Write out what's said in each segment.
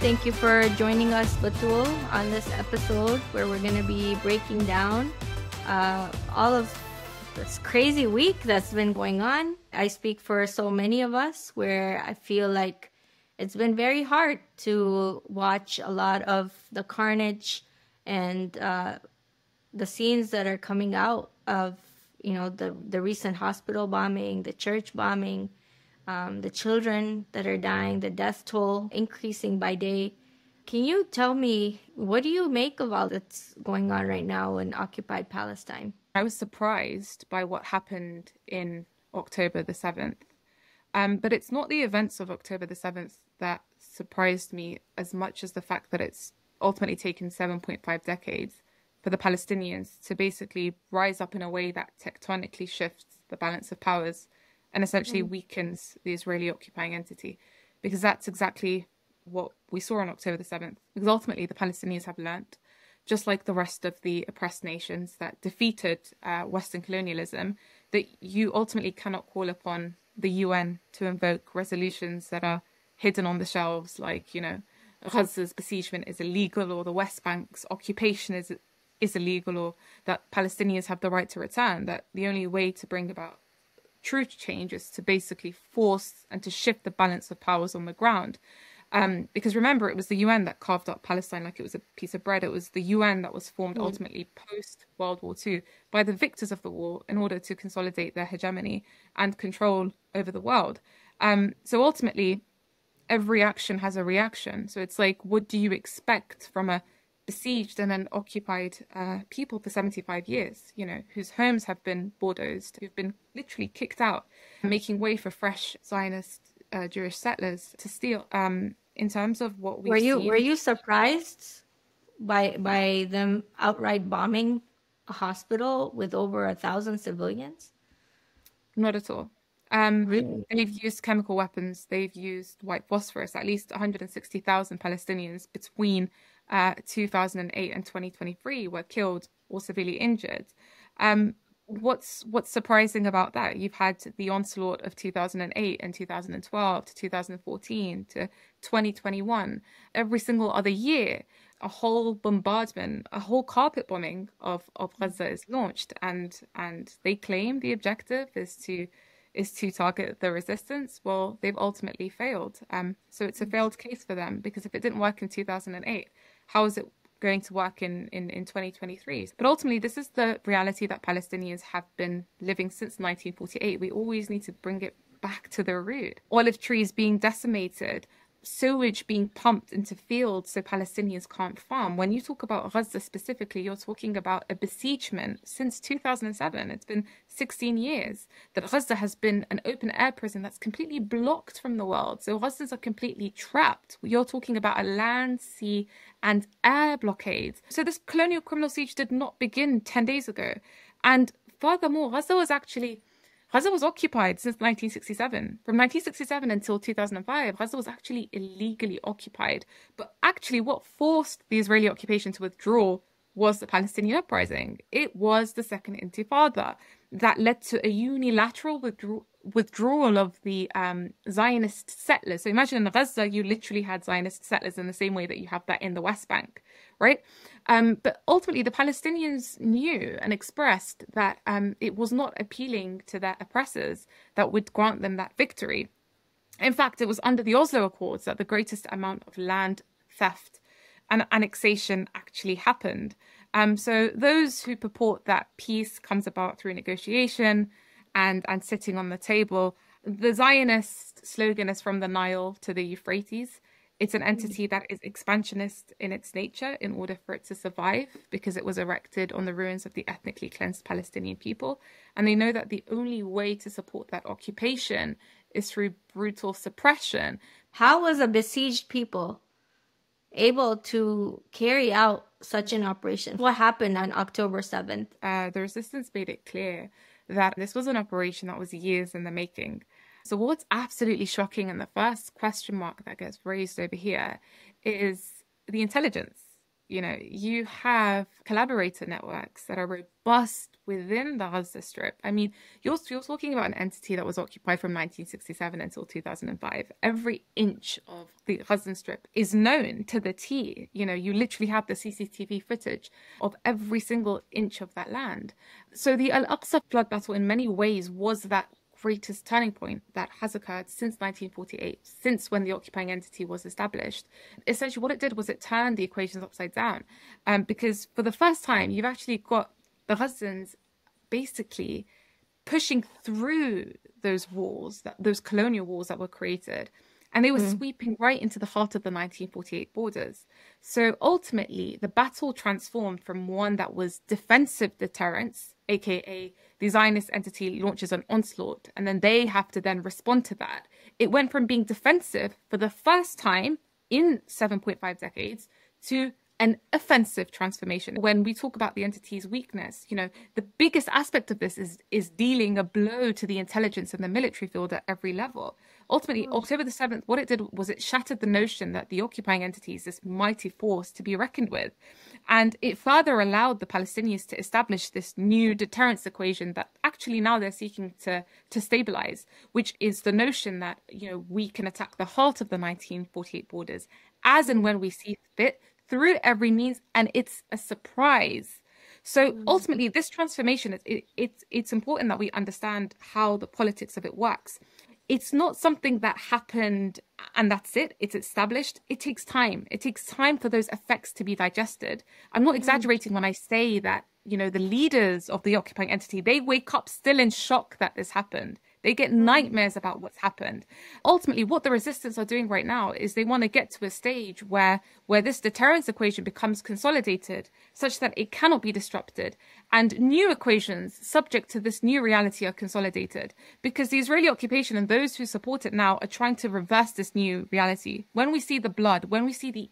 Thank you for joining us, Batool, on this episode where we're going to be breaking down all of this crazy week that's been going on. I speak for so many of us where I feel like it's been very hard to watch a lot of the carnage and the scenes that are coming out of, the recent hospital bombing, the church bombing, the children that are dying, the death toll increasing by day. Can you tell me, what do you make of all that's going on right now in occupied Palestine? I was surprised by what happened in October the 7th. But it's not the events of October the 7th that surprised me as much as the fact that it's ultimately taken 7.5 decades for the Palestinians to basically rise up in a way that tectonically shifts the balance of powers and essentially weakens the Israeli occupying entity. Because that's exactly what we saw on October the 7th. Because ultimately the Palestinians have learnt, just like the rest of the oppressed nations that defeated Western colonialism, that you ultimately cannot call upon the UN to invoke resolutions that are hidden on the shelves, like, Gaza's besiegement is illegal, or the West Bank's occupation is illegal, or that Palestinians have the right to return. That the only way to bring about true change is to basically force and to shift the balance of powers on the ground. Because remember, it was the UN that carved up Palestine like it was a piece of bread. It was the UN that was formed ultimately post-World War II by the victors of the war in order to consolidate their hegemony and control over the world. So ultimately, every action has a reaction. So it's like, what do you expect from a besieged and then occupied people for 75 years, whose homes have been bulldozed, who've been literally kicked out, making way for fresh Zionist Jewish settlers to steal. In terms of what we've seen, were you surprised by them outright bombing a hospital with over 1,000 civilians? Not at all. Really? They've used chemical weapons. They've used white phosphorus. At least 160,000 Palestinians between 2008 and 2023 were killed or severely injured. What's surprising about that? You've had the onslaught of 2008 and 2012 to 2014 to 2021. Every single other year, a whole bombardment, a whole carpet bombing of Gaza is launched, and they claim the objective is to target the resistance. Well, they've ultimately failed. So it's a failed case for them, because if it didn't work in 2008, how is it going to work in 2023? But ultimately, this is the reality that Palestinians have been living since 1948. We always need to bring it back to the root. Olive trees being decimated, sewage being pumped into fields so Palestinians can't farm. When you talk about Gaza specifically, you're talking about a besiegement since 2007. It's been 16 years that Gaza has been an open air prison that's completely blocked from the world. So Gazans are completely trapped. You're talking about a land, sea, and air blockade. So this colonial criminal siege did not begin 10 days ago. And furthermore, Gaza was occupied since 1967. From 1967 until 2005, Gaza was actually illegally occupied. But actually what forced the Israeli occupation to withdraw was the Palestinian uprising. It was the Second Intifada that led to a unilateral withdrawal of the Zionist settlers. So imagine in Gaza, you literally had Zionist settlers in the same way that you have that in the West Bank, right? But ultimately, the Palestinians knew and expressed that it was not appealing to their oppressors that would grant them that victory. In fact, it was under the Oslo Accords that the greatest amount of land theft and annexation actually happened. So those who purport that peace comes about through negotiation and sitting on the table, the Zionist slogan is from the Nile to the Euphrates. It's an entity that is expansionist in its nature in order for it to survive, because it was erected on the ruins of the ethnically cleansed Palestinian people. And they know that the only way to support that occupation is through brutal suppression. How was a besieged people able to carry out such an operation? What happened on October 7th? The resistance made it clear that this was an operation that was years in the making. So what's absolutely shocking, and the first question mark that gets raised over here, is the intelligence. You have collaborator networks that are robust within the Gaza Strip. I mean, you're talking about an entity that was occupied from 1967 until 2005. Every inch of the Gaza Strip is known to the T. You literally have the CCTV footage of every single inch of that land. So the Al-Aqsa flood battle in many ways was that greatest turning point that has occurred since 1948, since when the occupying entity was established. Essentially, what it did was it turned the equations upside down, because for the first time, you've actually got the Gazans basically pushing through those walls, those colonial walls that were created, and they were sweeping right into the heart of the 1948 borders. So ultimately, the battle transformed from one that was defensive deterrence, aka the Zionist entity launches an onslaught, and then they have to then respond to that. It went from being defensive for the first time in 7.5 decades to an offensive transformation. When we talk about the entity's weakness, the biggest aspect of this is dealing a blow to the intelligence and the military field at every level. Ultimately, October the 7th, what it did was it shattered the notion that the occupying entity is this mighty force to be reckoned with. And it further allowed the Palestinians to establish this new deterrence equation that actually now they're seeking to stabilize, which is the notion that, we can attack the heart of the 1948 borders as and when we see fit, through every means, and it's a surprise. So ultimately, this transformation, it's important that we understand how the politics of it works. It's not something that happened and that's it. It's established. It takes time. It takes time for those effects to be digested. I'm not exaggerating when I say that, the leaders of the occupying entity, they wake up still in shock that this happened. They get nightmares about what's happened. Ultimately, what the resistance are doing right now is they want to get to a stage where this deterrence equation becomes consolidated such that it cannot be disrupted. And new equations subject to this new reality are consolidated, because the Israeli occupation and those who support it now are trying to reverse this new reality. When we see the blood, when we see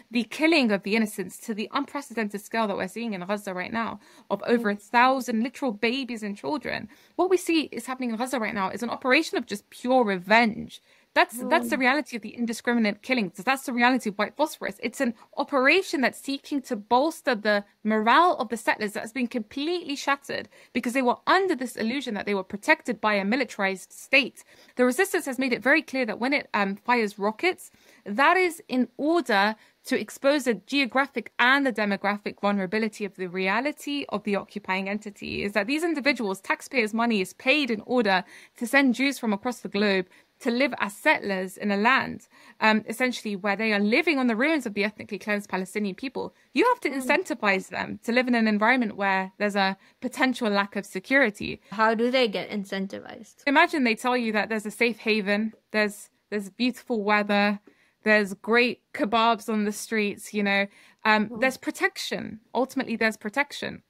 the killing of the innocents to the unprecedented scale that we're seeing in Gaza right now, of over 1,000 literal babies and children, what we see is happening in Gaza right now is an operation of just pure revenge. That's the reality of the indiscriminate killings. That's the reality of white phosphorus. It's an operation that's seeking to bolster the morale of the settlers that has been completely shattered because they were under this illusion that they were protected by a militarized state. The resistance has made it very clear that when it fires rockets, that is in order to expose the geographic and the demographic vulnerability of the reality of the occupying entity, is that these individuals, taxpayers' money is paid in order to send Jews from across the globe to live as settlers in a land, essentially where they are living on the ruins of the ethnically cleansed Palestinian people. You have to incentivize them to live in an environment where there's a potential lack of security. How do they get incentivized? Imagine they tell you that there's a safe haven, there's beautiful weather, there's great kebabs on the streets, there's protection. Ultimately, there's protection.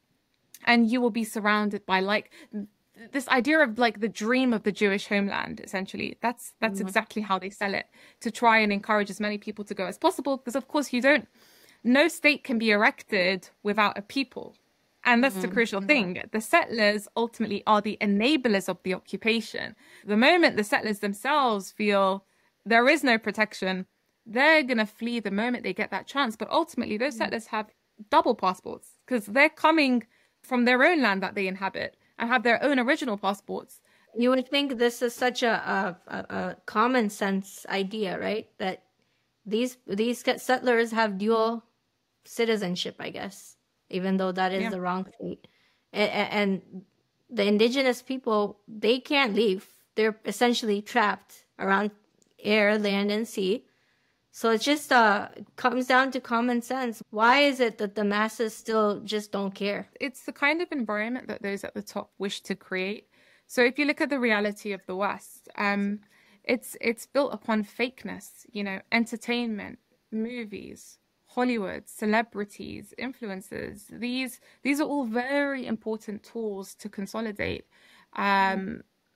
And you will be surrounded by this idea of the dream of the Jewish homeland, essentially. That's exactly how they sell it, to try and encourage as many people to go as possible. Because of course no state can be erected without a people. And that's the crucial thing. The settlers ultimately are the enablers of the occupation. The moment the settlers themselves feel there is no protection, they're going to flee the moment they get that chance. But ultimately, those settlers have double passports because they're coming from their own land that they inhabit and have their own original passports. You would think this is such a common sense idea, right? That these settlers have dual citizenship, I guess, even though that is the wrong state. And the indigenous people, they can't leave. They're essentially trapped around air, land, and sea. So it just comes down to common sense. Why is it that the masses still just don't care? It's the kind of environment that those at the top wish to create. So if you look at the reality of the West, it's built upon fakeness, entertainment, movies, Hollywood, celebrities, influencers. These are all very important tools to consolidate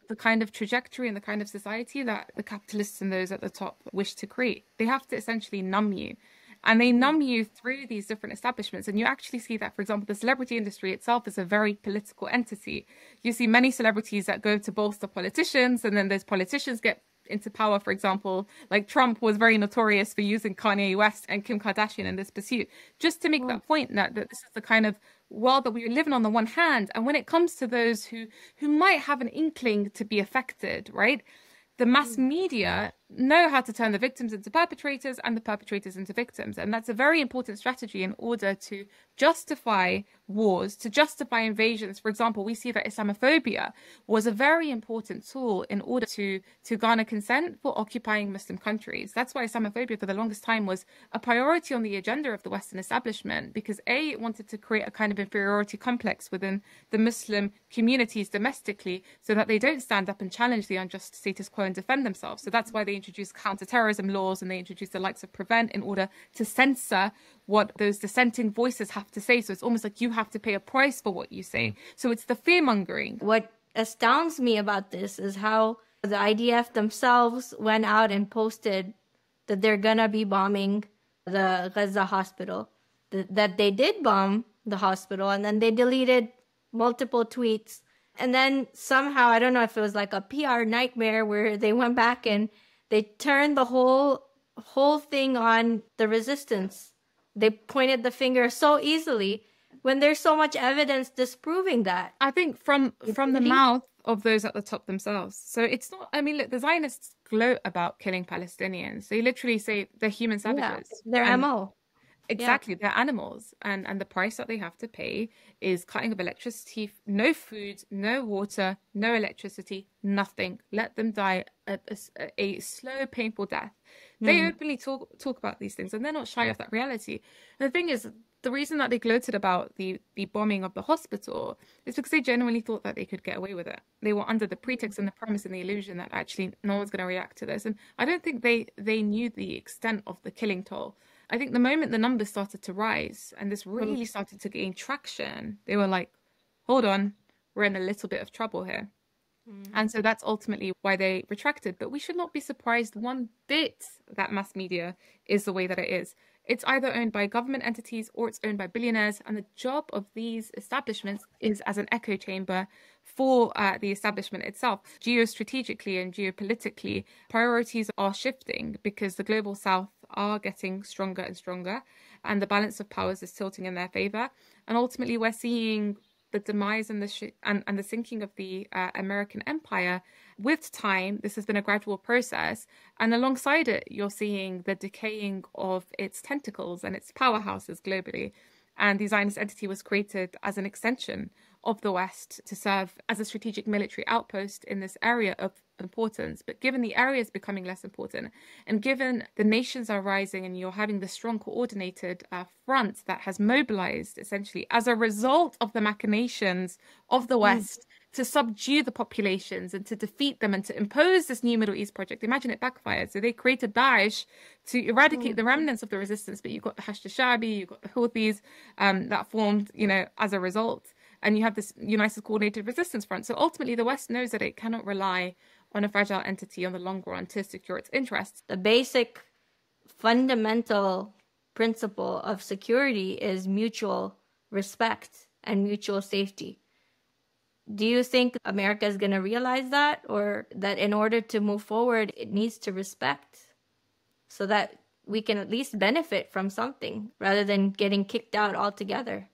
the kind of trajectory and the kind of society that the capitalists and those at the top wish to create. They have to essentially numb you. And they numb you through these different establishments. And you actually see that, for example, the celebrity industry itself is a very political entity. You see many celebrities that go to bolster politicians, and then those politicians get into power, for example, like Trump was very notorious for using Kanye West and Kim Kardashian in this pursuit, just to make that point that this is the kind of world that we live in on the one hand. And when it comes to those who might have an inkling to be affected, right? The mass media know how to turn the victims into perpetrators and the perpetrators into victims. And that's a very important strategy in order to justify wars, to justify invasions. For example, we see that Islamophobia was a very important tool in order to garner consent for occupying Muslim countries. That's why Islamophobia for the longest time was a priority on the agenda of the Western establishment, because A, it wanted to create a kind of inferiority complex within the Muslim communities domestically so that they don't stand up and challenge the unjust status quo and defend themselves. So that's why they introduced counterterrorism laws, and they introduced the likes of Prevent in order to censor what those dissenting voices have to say. So it's almost like you have to pay a price for what you say. So it's the fear mongering. What astounds me about this is how the IDF themselves went out and posted that they're gonna be bombing the Gaza hospital, that they did bomb the hospital, and then they deleted multiple tweets. And then somehow, I don't know if it was like a PR nightmare where they went back and they turned the whole thing on the resistance. They pointed the finger so easily when there's so much evidence disproving that. I think from the mouth of those at the top themselves. So it's not, I mean, look, the Zionists gloat about killing Palestinians. They literally say they're human savages. Yeah, their MO. Exactly. Yeah. They're animals. And the price that they have to pay is cutting of electricity, no food, no water, no electricity, nothing. Let them die a slow, painful death. They openly talk about these things, and they're not shy of that reality. And the thing is, the reason that they gloated about the bombing of the hospital is because they genuinely thought that they could get away with it. They were under the pretext and the premise and the illusion that actually no one's going to react to this. And I don't think they knew the extent of the killing toll. I think the moment the numbers started to rise and this really started to gain traction, they were like, hold on, we're in a little bit of trouble here. And so that's ultimately why they retracted. But we should not be surprised one bit that mass media is the way that it is. It's either owned by government entities or it's owned by billionaires. And the job of these establishments is as an echo chamber for the establishment itself. Geostrategically and geopolitically, priorities are shifting because the global south are getting stronger and stronger, and the balance of powers is tilting in their favor. And ultimately, we're seeing the demise and the sinking of the American empire. With time, this has been a gradual process, and alongside it, you're seeing the decaying of its tentacles and its powerhouses globally. And the Zionist entity was created as an extension of the West to serve as a strategic military outpost in this area of importance. But given the area is becoming less important, and given the nations are rising and you're having the strong coordinated front that has mobilized essentially as a result of the machinations of the West to subdue the populations and to defeat them and to impose this new Middle East project. Imagine it backfired. So they created Daesh to eradicate the remnants of the resistance, but you've got the Hashd al-Sha'bi, you've got the Houthis that formed, as a result. And you have this United Coordinated Resistance Front. So ultimately, the West knows that it cannot rely on a fragile entity on the long run to secure its interests. The basic fundamental principle of security is mutual respect and mutual safety. Do you think America is going to realize that, or that in order to move forward, it needs to respect so that we can at least benefit from something rather than getting kicked out altogether?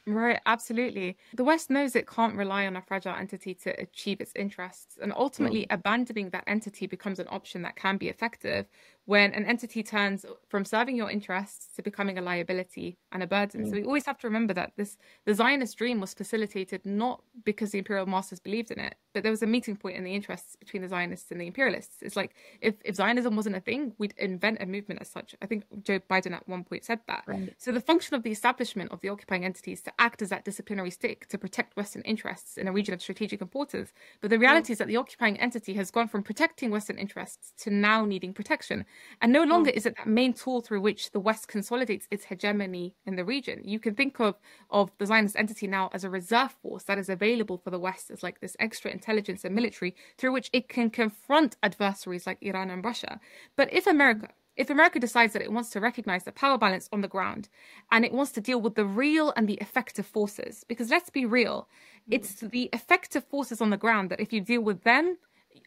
Right, absolutely. The West knows it can't rely on a fragile entity to achieve its interests, and ultimately abandoning that entity becomes an option that can be effective when an entity turns from serving your interests to becoming a liability and a burden. So we always have to remember that the Zionist dream was facilitated not because the imperial masters believed in it, but there was a meeting point in the interests between the Zionists and the imperialists. It's like if Zionism wasn't a thing, we'd invent a movement as such. I think Joe Biden at one point said that. Right. So the function of the establishment of the occupying entities to act as that disciplinary stick to protect Western interests in a region of strategic importance. But the reality is that the occupying entity has gone from protecting Western interests to now needing protection. And no longer is it that main tool through which the West consolidates its hegemony in the region. You can think of the Zionist entity now as a reserve force that is available for the West as like this extra intelligence and military through which it can confront adversaries like Iran and Russia. But if America decides that it wants to recognize the power balance on the ground and it wants to deal with the real and the effective forces, because let's be real, it's the effective forces on the ground that if you deal with them,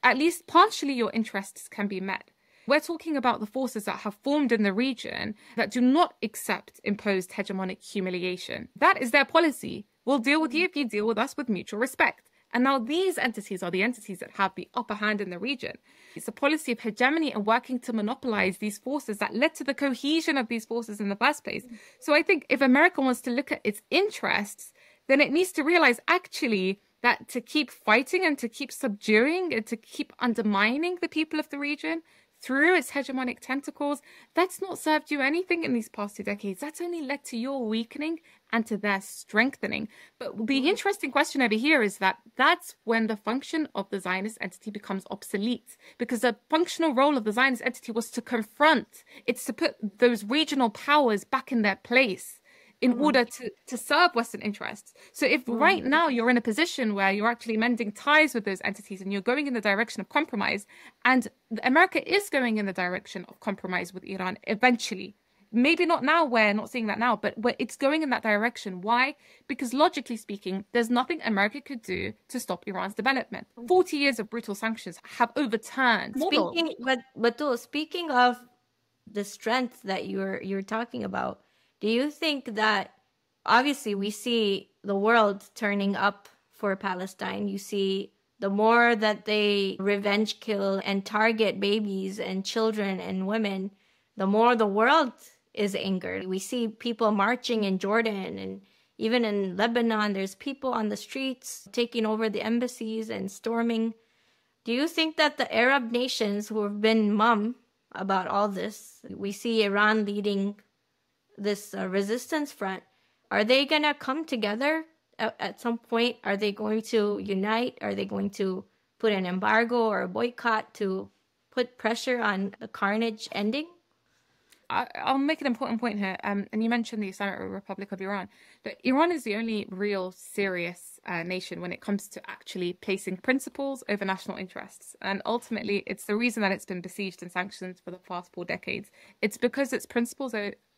at least partially your interests can be met. We're talking about the forces that have formed in the region that do not accept imposed hegemonic humiliation. That is their policy. We'll deal with you if you deal with us with mutual respect. And now these entities are the entities that have the upper hand in the region. It's a policy of hegemony and working to monopolize these forces that led to the cohesion of these forces in the first place. So I think if America wants to look at its interests, then it needs to realize actually that to keep fighting and to keep subduing and to keep undermining the people of the region through its hegemonic tentacles, that's not served you anything in these past 2 decades. That's only led to your weakening and to their strengthening. But the interesting question over here is that that's when the function of the Zionist entity becomes obsolete, because the functional role of the Zionist entity was to confront, it's to put those regional powers back in their place in order to serve Western interests. So if right now you're in a position where you're actually mending ties with those entities and you're going in the direction of compromise, and America is going in the direction of compromise with Iran eventually, maybe not now, we're not seeing that now, but it's going in that direction. Why? Because logically speaking, there's nothing America could do to stop Iran's development. 40 years of brutal sanctions have overturned. Speaking of the strength that you're talking about, do you think that obviously we see the world turning up for Palestine? You see the more that they revenge kill and target babies and children and women, the more the world is angered. We see people marching in Jordan, and even in Lebanon, there's people on the streets taking over the embassies and storming. Do you think that the Arab nations who have been mum about all this, we see Iran leading this resistance front, are they going to come together at some point? Are they going to unite? Are they going to put an embargo or a boycott to put pressure on the carnage ending? I'll make an important point here. And you mentioned the Islamic Republic of Iran. But Iran is the only real serious nation when it comes to actually placing principles over national interests. And ultimately, it's the reason that it's been besieged in sanctions for the past 4 decades. It's because its principles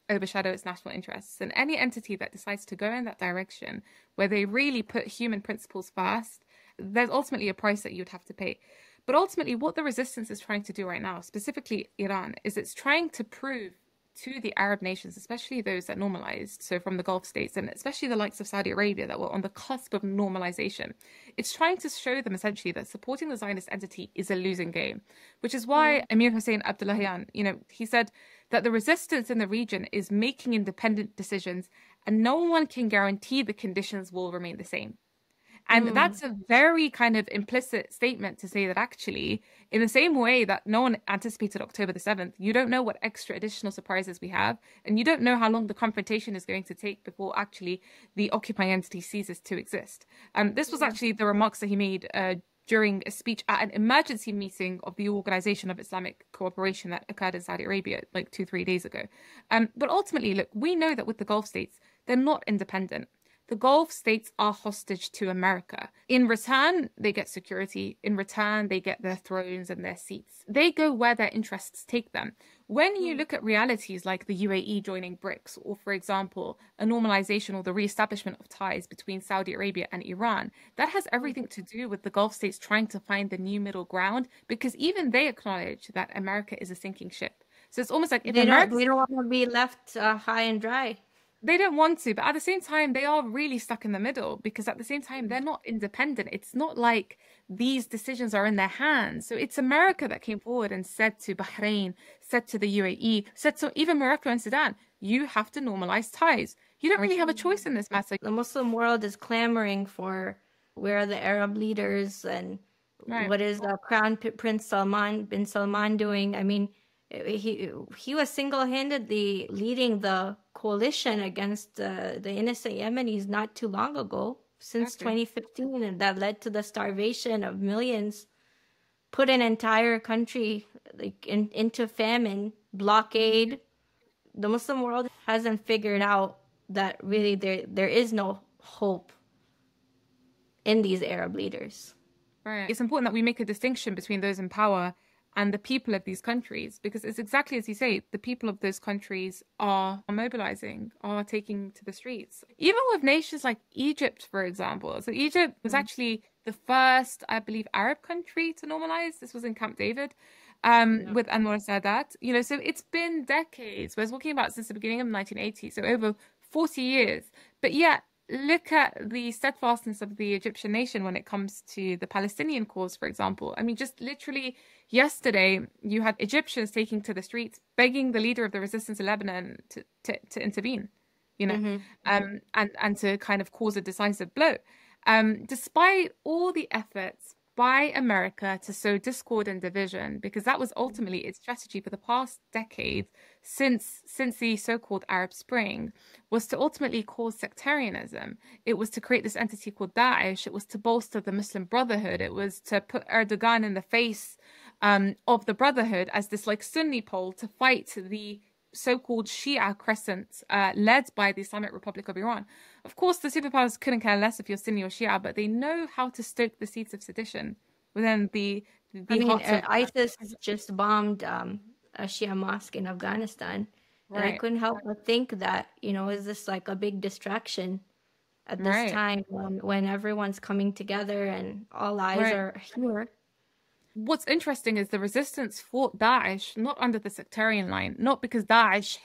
overshadow its national interests. And any entity that decides to go in that direction, where they really put human principles first, there's ultimately a price that you'd have to pay. But ultimately, what the resistance is trying to do right now, specifically Iran, is it's trying to prove to the Arab nations, especially those that normalized, so from the Gulf states, and especially the likes of Saudi Arabia that were on the cusp of normalization, it's trying to show them essentially that supporting the Zionist entity is a losing game, which is why Amir Hossein Abdullahian, he said that the resistance in the region is making independent decisions and no one can guarantee the conditions will remain the same. And that's a very kind of implicit statement to say that actually, in the same way that no one anticipated October the 7th, you don't know what extra additional surprises we have, and you don't know how long the confrontation is going to take before actually the occupying entity ceases to exist. This was actually the remarks that he made during a speech at an emergency meeting of the Organization of Islamic Cooperation that occurred in Saudi Arabia like 2-3 days ago. But ultimately, look, we know that with the Gulf states, they're not independent. The Gulf states are hostage to America. In return, they get security. In return, they get their thrones and their seats. They go where their interests take them. When you look at realities like the UAE joining BRICS, or for example, a normalization or the reestablishment of ties between Saudi Arabia and Iran, that has everything to do with the Gulf states trying to find the new middle ground, because even they acknowledge that America is a sinking ship. So it's almost like if we don't want to be left high and dry. They don't want to, but at the same time, they are really stuck in the middle, because at the same time, they're not independent. It's not like these decisions are in their hands. So it's America that came forward and said to Bahrain, said to the UAE, said to even Morocco and Sudan, you have to normalize ties. You don't really have a choice in this matter. The Muslim world is clamoring for where are the Arab leaders and what is Crown Prince Salman bin Salman doing? I mean, he was single-handedly leading the coalition against the innocent Yemenis not too long ago, since 2015, and that led to the starvation of millions, put an entire country into famine, blockade. The Muslim world hasn't figured out that really there is no hope in these Arab leaders. Right. It's important that we make a distinction between those in power and the people of these countries, because it's exactly as you say, the people of those countries are mobilizing, are taking to the streets. Even with nations like Egypt, for example. So Egypt was actually the first, I believe, Arab country to normalize. This was in Camp David, with Anwar Sadat. You know, so it's been decades. We're talking about since the beginning of the 1980s, so over 40 years. But yet, look at the steadfastness of the Egyptian nation when it comes to the Palestinian cause, for example. I mean, just literally yesterday, you had Egyptians taking to the streets, begging the leader of the resistance in Lebanon to intervene, you know, and to kind of cause a decisive blow. Despite all the efforts by America to sow discord and division, because that was ultimately its strategy for the past decade since the so-called Arab Spring, was to ultimately cause sectarianism. It was to create this entity called Daesh. It was to bolster the Muslim Brotherhood. It was to put Erdogan in the face of the Brotherhood as this like Sunni pole to fight the so-called Shia crescent led by the Islamic Republic of Iran. Of course, the superpowers couldn't care less if you're Sunni or Shia, but they know how to stoke the seeds of sedition within the hearts of... ISIS just bombed a Shia mosque in Afghanistan. And I couldn't help but think that, you know, is this like a big distraction at this time when everyone's coming together and all eyes are here? What's interesting is the resistance fought Daesh not under the sectarian line, not because Daesh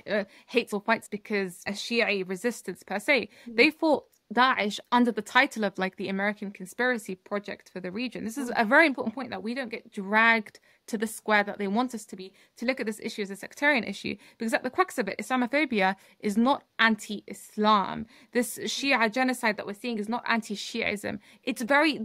hates or fights because a Shia resistance per se. They fought Daesh under the title of like the American conspiracy project for the region. This is a very important point, that we don't get dragged to the square that they want us to be, to look at this issue as a sectarian issue, because at the crux of it, Islamophobia is not anti-Islam. This Shia genocide that we're seeing is not anti-Shiism.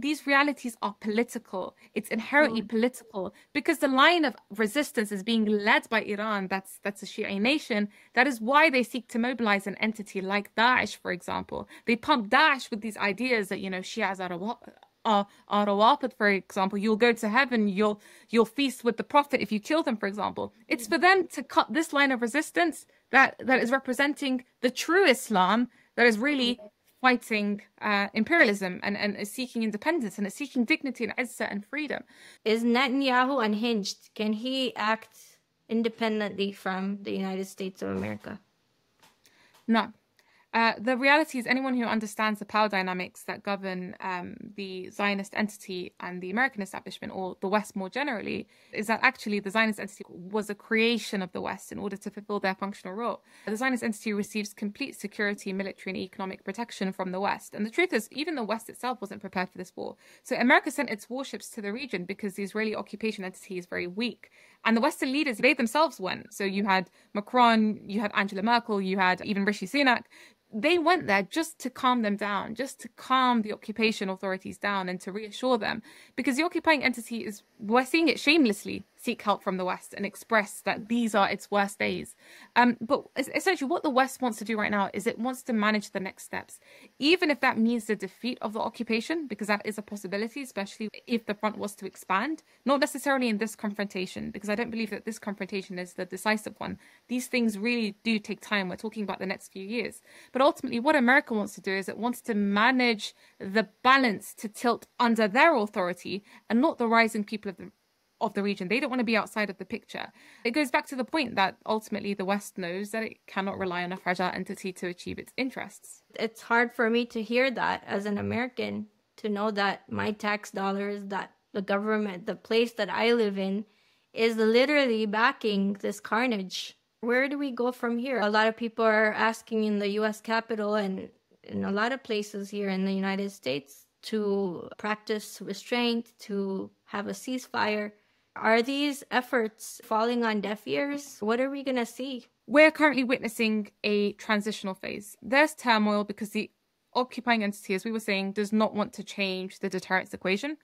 These realities are political. It's inherently political, because the line of resistance is being led by Iran. That's a Shia nation. That is why they seek to mobilize an entity like Daesh, for example. They pump Daesh with these ideas that, you know, Shias are Rawafid, for example, you'll go to heaven, you'll feast with the Prophet if you kill them, for example. It's for them to cut this line of resistance that is representing the true Islam, that is really fighting imperialism and is seeking independence, and is seeking dignity and izzah and freedom. Is Netanyahu unhinged? Can he act independently from the United States of America? No. The reality is, anyone who understands the power dynamics that govern the Zionist entity and the American establishment, or the West more generally, is that actually the Zionist entity was a creation of the West in order to fulfill their functional role. The Zionist entity receives complete security, military and economic protection from the West. And the truth is, even the West itself wasn't prepared for this war. So America sent its warships to the region because the Israeli occupation entity is very weak. And the Western leaders, they themselves went. So you had Macron, you had Angela Merkel, you had even Rishi Sunak. They went there just to calm them down, just to calm the occupation authorities down and to reassure them, because the occupying entity we're seeing it shamelessly seek help from the West and express that these are its worst days. But essentially what the West wants to do right now is it wants to manage the next steps, even if that means the defeat of the occupation, because that is a possibility, especially if the front was to expand, not necessarily in this confrontation, because I don't believe that this confrontation is the decisive one. These things really do take time. We're talking about the next few years. But ultimately what America wants to do is it wants to manage the balance to tilt under their authority and not the rising people of the region. They don't want to be outside of the picture. It goes back to the point that ultimately the West knows that it cannot rely on a fragile entity to achieve its interests. It's hard for me to hear that as an American, to know that my tax dollars, that the government, the place that I live in, is literally backing this carnage. Where do we go from here? A lot of people are asking in the U.S. Capitol and in a lot of places here in the United States to practice restraint, to have a ceasefire. Are these efforts falling on deaf ears? What are we going to see? We're currently witnessing a transitional phase. There's turmoil because the occupying entity, as we were saying, does not want to change the deterrence equation,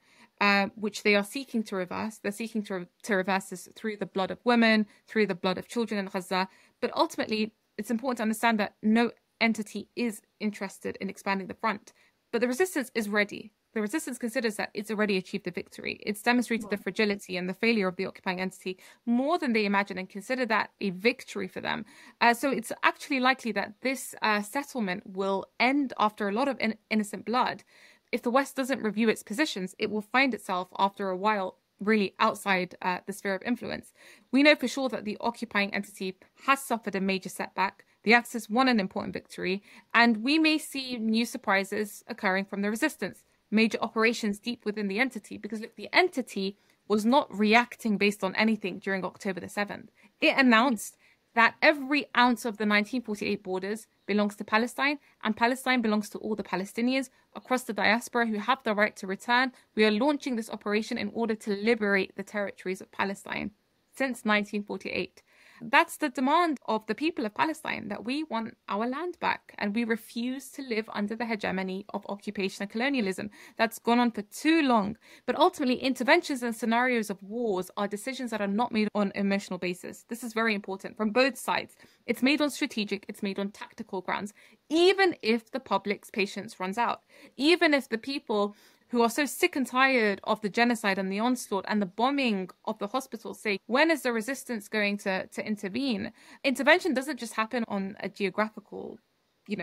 which they are seeking to reverse. They're seeking to reverse this through the blood of women, through the blood of children in Gaza. But ultimately, it's important to understand that no entity is interested in expanding the front. But the resistance is ready. The resistance considers that it's already achieved a victory. It's demonstrated the fragility and the failure of the occupying entity more than they imagine, and consider that a victory for them. So it's actually likely that this settlement will end after a lot of innocent blood. If the West doesn't review its positions, it will find itself after a while really outside the sphere of influence. We know for sure that the occupying entity has suffered a major setback. The Axis won an important victory, and we may see new surprises occurring from the resistance. major operations deep within the entity. Because look, the entity was not reacting based on anything during October the 7th. It announced that every ounce of the 1948 borders belongs to Palestine, and Palestine belongs to all the Palestinians across the diaspora who have the right to return. We are launching this operation in order to liberate the territories of Palestine since 1948. That's the demand of the people of Palestine, that we want our land back, and we refuse to live under the hegemony of occupation and colonialism. That's gone on for too long. But ultimately, interventions and scenarios of wars are decisions that are not made on an emotional basis. This is very important from both sides. It's made on strategic, it's made on tactical grounds, even if the public's patience runs out, even if the people who are so sick and tired of the genocide and the onslaught and the bombing of the hospitals say, when is the resistance going to intervene? Intervention doesn't just happen on a geographical,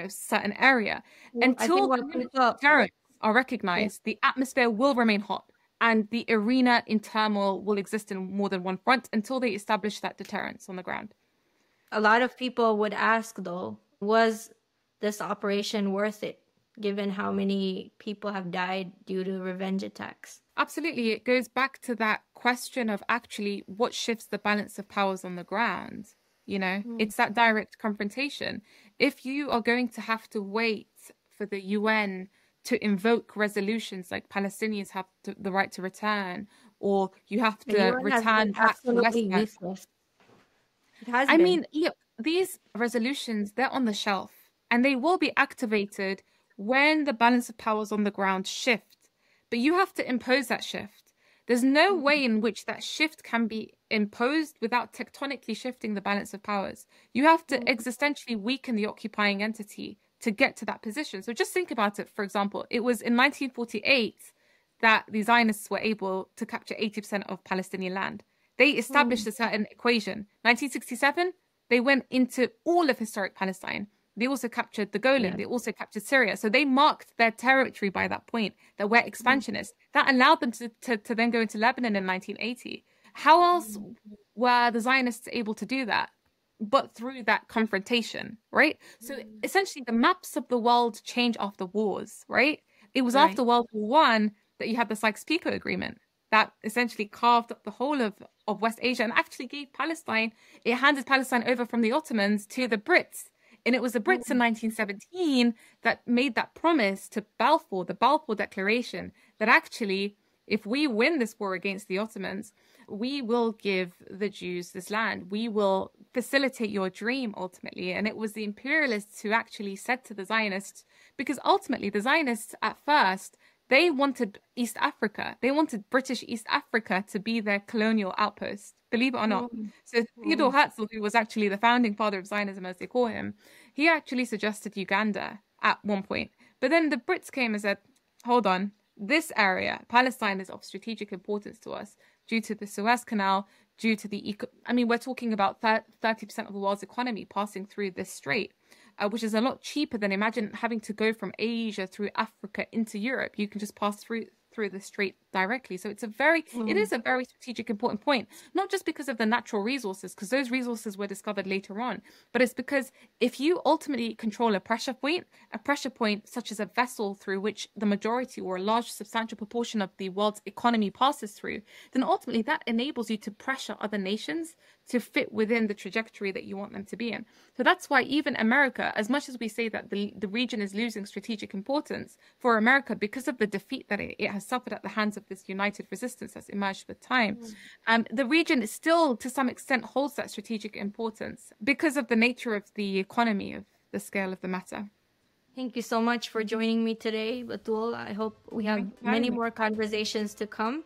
certain area. Well, Until the terrorists are recognized, the atmosphere will remain hot, and the arena in turmoil will exist in more than one front until they establish that deterrence on the ground. A lot of people would ask, though, was this operation worth it, given how many people have died due to revenge attacks? Absolutely. It goes back to that question of actually what shifts the balance of powers on the ground. It's that direct confrontation. If you are going to have to wait for the UN to invoke resolutions like Palestinians have the right to return, or you have to return back to West Bank. Useless. I mean, look, these resolutions, they're on the shelf, and they will be activated when the balance of powers on the ground shift. But you have to impose that shift. There's no way in which that shift can be imposed without tectonically shifting the balance of powers. You have to existentially weaken the occupying entity to get to that position. So just think about it. For example, it was in 1948 that the Zionists were able to capture 80% of Palestinian land. They established a certain equation. 1967, they went into all of historic Palestine. They also captured the Golan. They also captured Syria. So they marked their territory by that point, that we're expansionists. That allowed them to then go into Lebanon in 1980. How else were the Zionists able to do that? But through that confrontation, right? So essentially the maps of the world change after wars, right? It was after World War I that you had the Sykes-Picot Agreement that essentially carved up the whole of West Asia and actually gave Palestine, it handed Palestine over from the Ottomans to the Brits. And it was the Brits in 1917 that made that promise to Balfour, the Balfour Declaration, that actually, if we win this war against the Ottomans, we will give the Jews this land. We will facilitate your dream, ultimately. And it was the imperialists who actually said to the Zionists, because ultimately the Zionists at first, they wanted East Africa. They wanted British East Africa to be their colonial outpost, believe it or not. So Theodore Herzl, who was actually the founding father of Zionism, as they call him, he actually suggested Uganda at one point. But then the Brits came and said, hold on, this area, Palestine, is of strategic importance to us due to the Suez Canal, due to the... we're talking about 30% of the world's economy passing through this strait. Which is a lot cheaper than, imagine having to go from Asia through Africa into Europe. You can just pass through the strait directly. So it's it is a very strategic, important point, not just because of the natural resources, because those resources were discovered later on, but it's because if you ultimately control a pressure point such as a vessel through which the majority or a large substantial proportion of the world's economy passes through, then ultimately that enables you to pressure other nations to fit within the trajectory that you want them to be in. So that's why even America, as much as we say that the region is losing strategic importance for America because of the defeat that it has suffered at the hands of this united resistance that's emerged with time, the region is still to some extent holds that strategic importance because of the nature of the economy, of the scale of the matter. Thank you so much for joining me today, Batool. I hope we have many more conversations to come.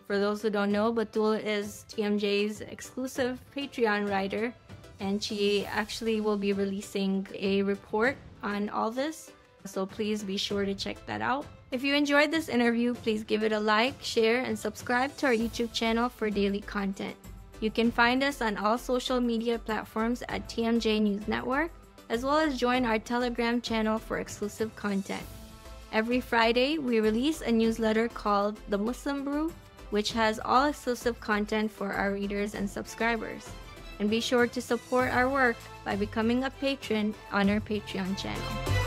For those who don't know, Batool is TMJ's exclusive Patreon writer, and she actually will be releasing a report on all this. So please be sure to check that out. If you enjoyed this interview, please give it a like, share, and subscribe to our YouTube channel for daily content. You can find us on all social media platforms at TMJ News Network, as well as join our Telegram channel for exclusive content. Every Friday, we release a newsletter called The Muslim Brew, which has all exclusive content for our readers and subscribers. And be sure to support our work by becoming a patron on our Patreon channel.